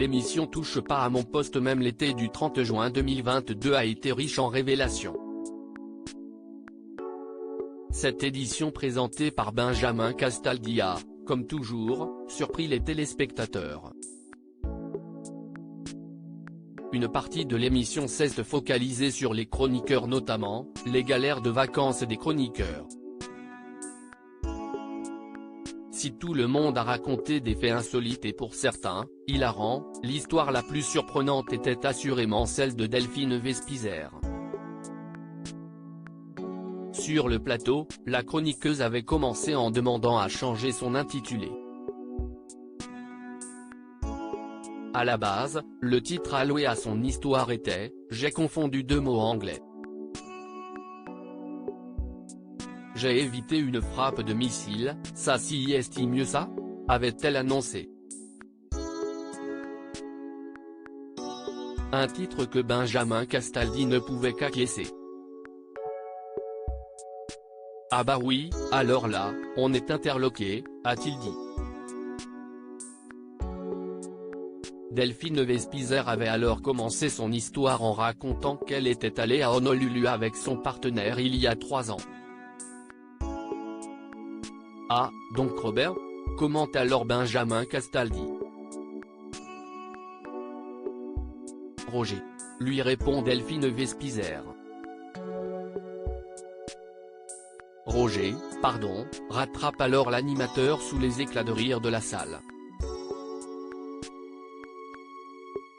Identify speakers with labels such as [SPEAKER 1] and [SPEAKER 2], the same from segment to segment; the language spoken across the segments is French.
[SPEAKER 1] l'émission Touche pas à mon poste même l'été du 30 juin 2022 a été riche en révélations. Cette édition présentée par Benjamin Castaldi a, comme toujours, surpris les téléspectateurs. Une partie de l'émission s'est focalisée sur les chroniqueurs, notamment les galères de vacances des chroniqueurs. Si tout le monde a raconté des faits insolites et pour certains, hilarants, l'histoire la plus surprenante était assurément celle de Delphine Vespizer. Sur le plateau, la chroniqueuse avait commencé en demandant à changer son intitulé. À la base, le titre alloué à son histoire était « J'ai confondu deux mots anglais. J'ai évité une frappe de missile, ça si est mieux ça ?» avait-elle annoncé. Un titre que Benjamin Castaldi ne pouvait qu'acquiescer. Ah bah oui, alors là, on est interloqué, a-t-il dit. Delphine Vespizer avait alors commencé son histoire en racontant qu'elle était allée à Honolulu avec son partenaire il y a 3 ans. Ah, donc Robert ? Commente alors Benjamin Castaldi. Roger. Lui répond Delphine Vespizer. Roger, pardon, rattrape alors l'animateur sous les éclats de rire de la salle.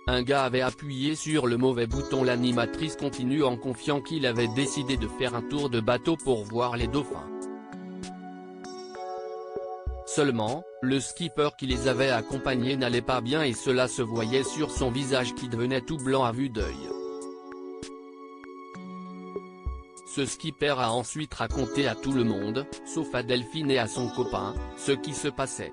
[SPEAKER 1] Un gars avait appuyé sur le mauvais bouton. L'animatrice continue en confiant qu'il avait décidé de faire un tour de bateau pour voir les dauphins. Seulement, le skipper qui les avait accompagnés n'allait pas bien et cela se voyait sur son visage qui devenait tout blanc à vue d'œil. Ce skipper a ensuite raconté à tout le monde, sauf à Delphine et à son copain, ce qui se passait.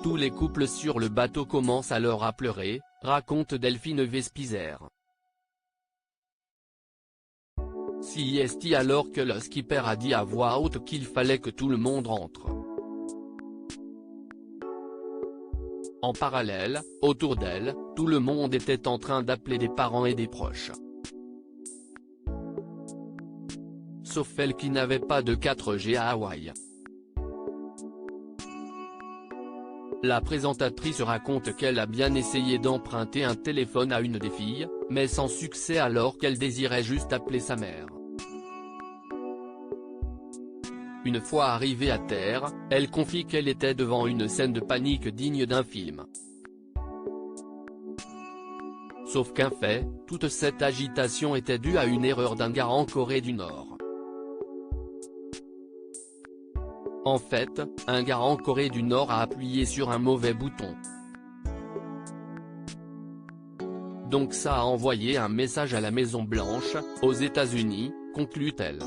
[SPEAKER 1] Tous les couples sur le bateau commencent alors à pleurer, raconte Delphine Vespizer. Si est alors que le skipper a dit à voix haute qu'il fallait que tout le monde rentre. En parallèle, autour d'elle, tout le monde était en train d'appeler des parents et des proches. Sauf elle qui n'avait pas de 4G à Hawaï. La présentatrice raconte qu'elle a bien essayé d'emprunter un téléphone à une des filles, mais sans succès alors qu'elle désirait juste appeler sa mère. Une fois arrivée à terre, elle confie qu'elle était devant une scène de panique digne d'un film. Sauf qu'un fait, toute cette agitation était due à une erreur d'un gars en Corée du Nord. En fait, un gars en Corée du Nord a appuyé sur un mauvais bouton. Donc ça a envoyé un message à la Maison Blanche, aux États-Unis, conclut-elle.